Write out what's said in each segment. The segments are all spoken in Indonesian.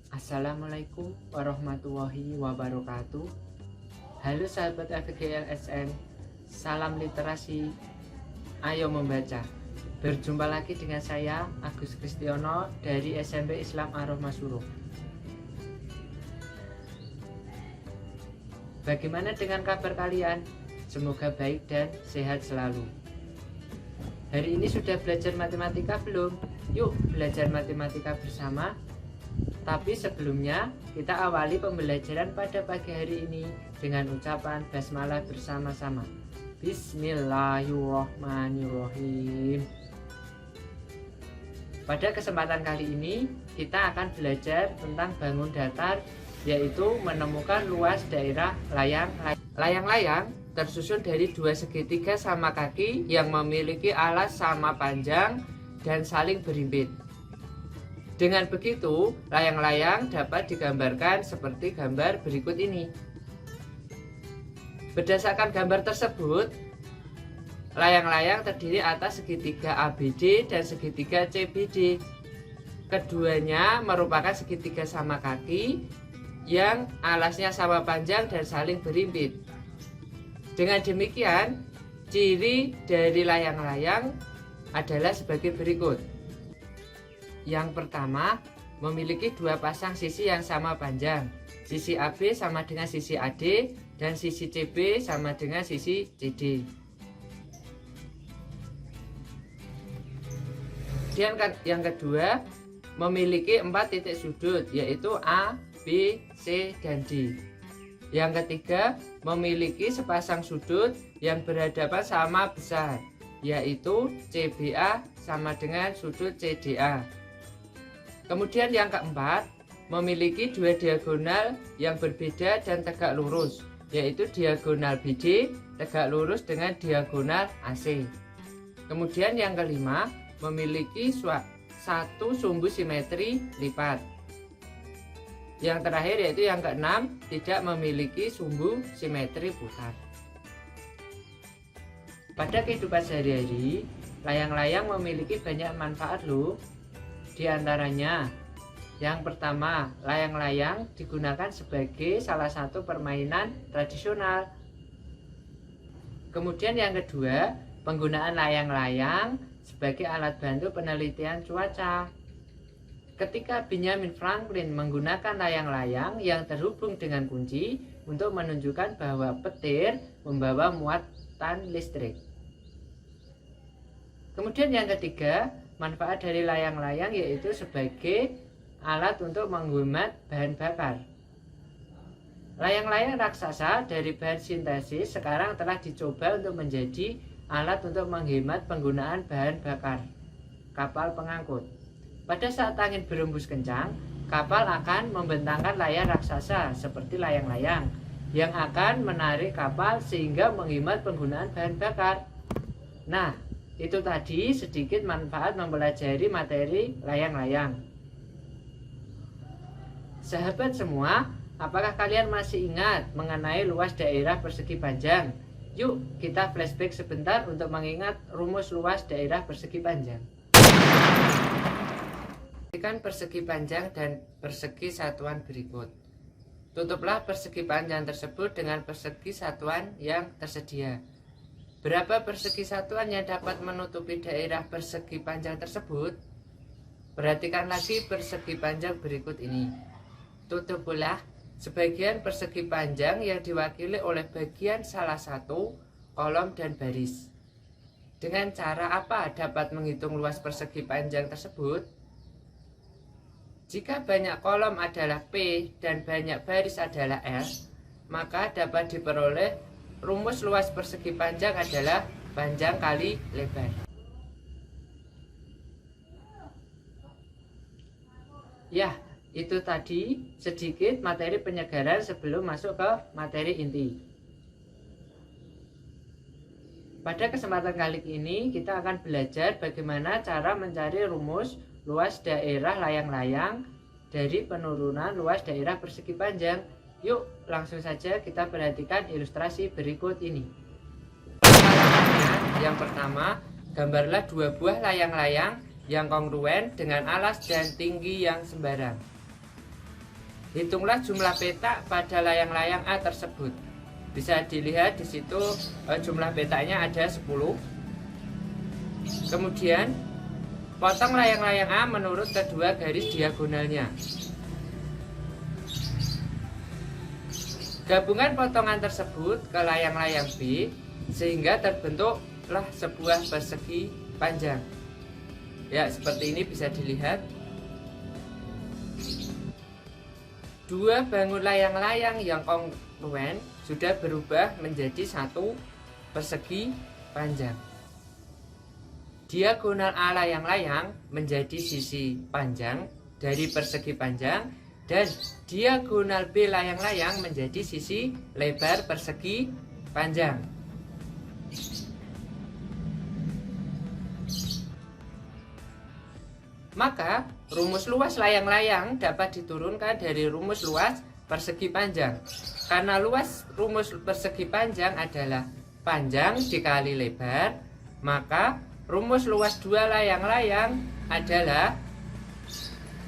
Assalamualaikum warahmatullahi wabarakatuh. Halo sahabat FGLSN, salam literasi, ayo membaca. Berjumpa lagi dengan saya Agus Kristiono dari SMP Islam Ar-Rahmah Suruh. Bagaimana dengan kabar kalian? Semoga baik dan sehat selalu. Hari ini sudah belajar matematika belum? Yuk belajar matematika bersama. Tapi sebelumnya kita awali pembelajaran pada pagi hari ini dengan ucapan basmalah bersama-sama. Bismillahirrahmanirrahim. Pada kesempatan kali ini kita akan belajar tentang bangun datar, yaitu menemukan luas daerah layang. Layang-layang tersusun dari dua segitiga sama kaki yang memiliki alas sama panjang dan saling berhimpit. Dengan begitu, layang-layang dapat digambarkan seperti gambar berikut ini. Berdasarkan gambar tersebut, layang-layang terdiri atas segitiga ABD dan segitiga CBD. Keduanya merupakan segitiga sama kaki yang alasnya sama panjang dan saling berhimpit. Dengan demikian, ciri dari layang-layang adalah sebagai berikut. Yang pertama, memiliki dua pasang sisi yang sama panjang. Sisi AB sama dengan sisi AD dan sisi CB sama dengan sisi CD. Kemudian yang kedua, memiliki 4 titik sudut, yaitu A, B, C, dan D. Yang ketiga, memiliki sepasang sudut yang berhadapan sama besar, yaitu CBA sama dengan sudut CDA. Kemudian yang keempat, memiliki dua diagonal yang berbeda dan tegak lurus, yaitu diagonal BD tegak lurus dengan diagonal AC. Kemudian yang kelima, memiliki satu sumbu simetri lipat. Yang terakhir yaitu yang keenam, tidak memiliki sumbu simetri putar. Pada kehidupan sehari-hari, layang-layang memiliki banyak manfaat loh. Di antaranya, yang pertama, layang-layang digunakan sebagai salah satu permainan tradisional. Kemudian yang kedua, penggunaan layang-layang sebagai alat bantu penelitian cuaca. Ketika Benjamin Franklin menggunakan layang-layang yang terhubung dengan kunci untuk menunjukkan bahwa petir membawa muatan listrik. Kemudian yang ketiga, manfaat dari layang-layang yaitu sebagai alat untuk menghemat bahan bakar. Layang-layang raksasa dari bahan sintesis sekarang telah dicoba untuk menjadi alat untuk menghemat penggunaan bahan bakar kapal pengangkut. Pada saat angin berembus kencang, kapal akan membentangkan layar raksasa seperti layang-layang yang akan menarik kapal sehingga menghemat penggunaan bahan bakar. Nah, itu tadi sedikit manfaat mempelajari materi layang-layang. Sahabat semua, apakah kalian masih ingat mengenai luas daerah persegi panjang? Yuk kita flashback sebentar untuk mengingat rumus luas daerah persegi panjang. Perhatikan persegi panjang dan persegi satuan berikut. Tutuplah persegi panjang tersebut dengan persegi satuan yang tersedia. Berapa persegi satuan yang dapat menutupi daerah persegi panjang tersebut? Perhatikan lagi persegi panjang berikut ini. Tutuplah sebagian persegi panjang yang diwakili oleh bagian salah satu kolom dan baris. Dengan cara apa dapat menghitung luas persegi panjang tersebut? Jika banyak kolom adalah P dan banyak baris adalah L, maka dapat diperoleh rumus luas persegi panjang adalah panjang kali lebar. Ya, itu tadi sedikit materi penyegaran sebelum masuk ke materi inti. Pada kesempatan kali ini kita akan belajar bagaimana cara mencari rumus luas daerah layang-layang dari penurunan luas daerah persegi panjang. Yuk langsung saja kita perhatikan ilustrasi berikut ini. Yang pertama, gambarlah dua buah layang-layang yang kongruen dengan alas dan tinggi yang sembarang. Hitunglah jumlah petak pada layang-layang A tersebut. Bisa dilihat di situ jumlah petaknya ada 10. Kemudian potong layang-layang A menurut kedua garis diagonalnya. Gabungan potongan tersebut ke layang-layang B sehingga terbentuklah sebuah persegi panjang. Ya, seperti ini bisa dilihat. Dua bangun layang-layang yang kongruen sudah berubah menjadi satu persegi panjang. Diagonal A layang-layang menjadi sisi panjang dari persegi panjang dan diagonal B layang-layang menjadi sisi lebar persegi panjang. Maka rumus luas layang-layang dapat diturunkan dari rumus luas persegi panjang. Karena rumus persegi panjang adalah panjang dikali lebar, maka rumus luas dua layang-layang adalah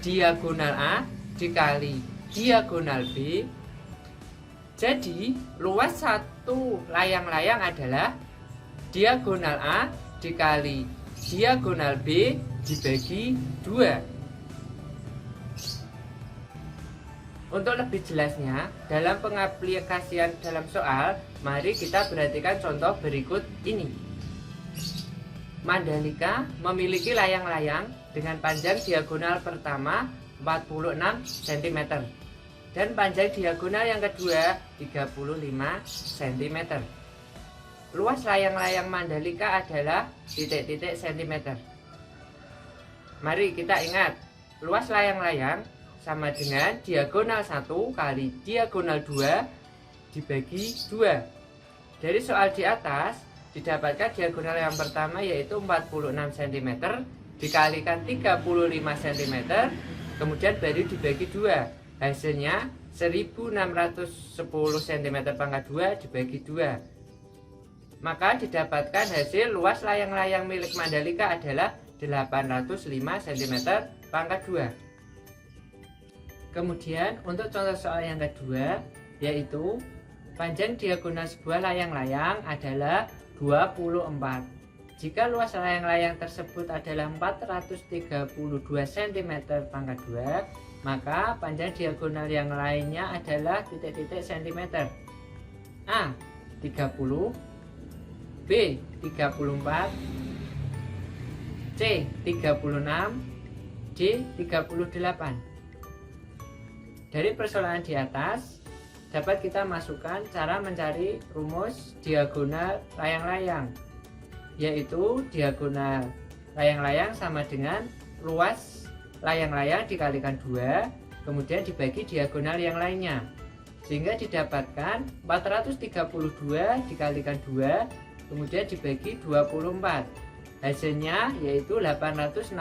diagonal A dikali diagonal B. Jadi luas satu layang-layang adalah diagonal A dikali diagonal B dibagi 2. Untuk lebih jelasnya, dalam pengaplikasian dalam soal, mari kita perhatikan contoh berikut ini. Mandalika memiliki layang-layang dengan panjang diagonal pertama 46 cm dan panjang diagonal yang kedua 35 cm. Luas layang-layang Mandalika adalah titik-titik cm. Mari kita ingat, luas layang-layang sama dengan diagonal 1 kali diagonal 2 dibagi 2. Dari soal di atas didapatkan diagonal yang pertama yaitu 46 cm dikalikan 35 cm, kemudian baru dibagi 2. Hasilnya 1610 cm pangkat 2 dibagi 2. Maka didapatkan hasil luas layang-layang milik Mandalika adalah 805 cm pangkat 2. Kemudian untuk contoh soal yang kedua, yaitu panjang diagonal sebuah layang-layang adalah 24. Jika luas layang-layang tersebut adalah 432 cm pangkat 2, maka panjang diagonal yang lainnya adalah titik-titik cm. A 30, B 34, C 36, D 38. Dari persoalan di atas dapat kita masukkan cara mencari rumus diagonal layang-layang, yaitu diagonal layang-layang sama dengan luas layang-layang dikalikan 2, kemudian dibagi diagonal yang lainnya, sehingga didapatkan 432 dikalikan 2 kemudian dibagi 24. Hasilnya yaitu 864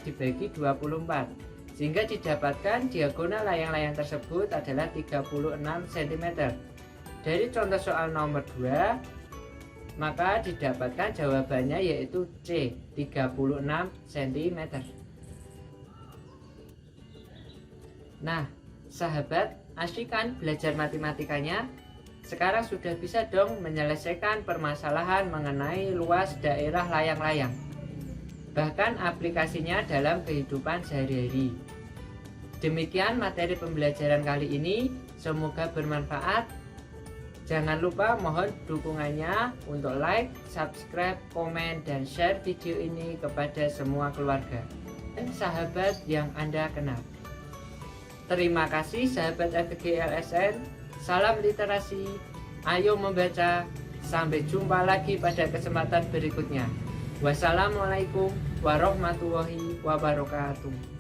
dibagi 24, sehingga didapatkan diagonal layang-layang tersebut adalah 36 cm. Dari contoh soal nomor 2, maka didapatkan jawabannya yaitu C 36 cm. Nah, sahabat, asyik kan belajar matematikanya? Sekarang sudah bisa dong menyelesaikan permasalahan mengenai luas daerah layang-layang, bahkan aplikasinya dalam kehidupan sehari-hari. Demikian materi pembelajaran kali ini, semoga bermanfaat. Jangan lupa mohon dukungannya untuk like, subscribe, komen, dan share video ini kepada semua keluarga dan sahabat yang Anda kenal. Terima kasih sahabat FG LSN. Salam literasi, ayo membaca. Sampai jumpa lagi pada kesempatan berikutnya. Wassalamualaikum warahmatullahi wabarakatuh.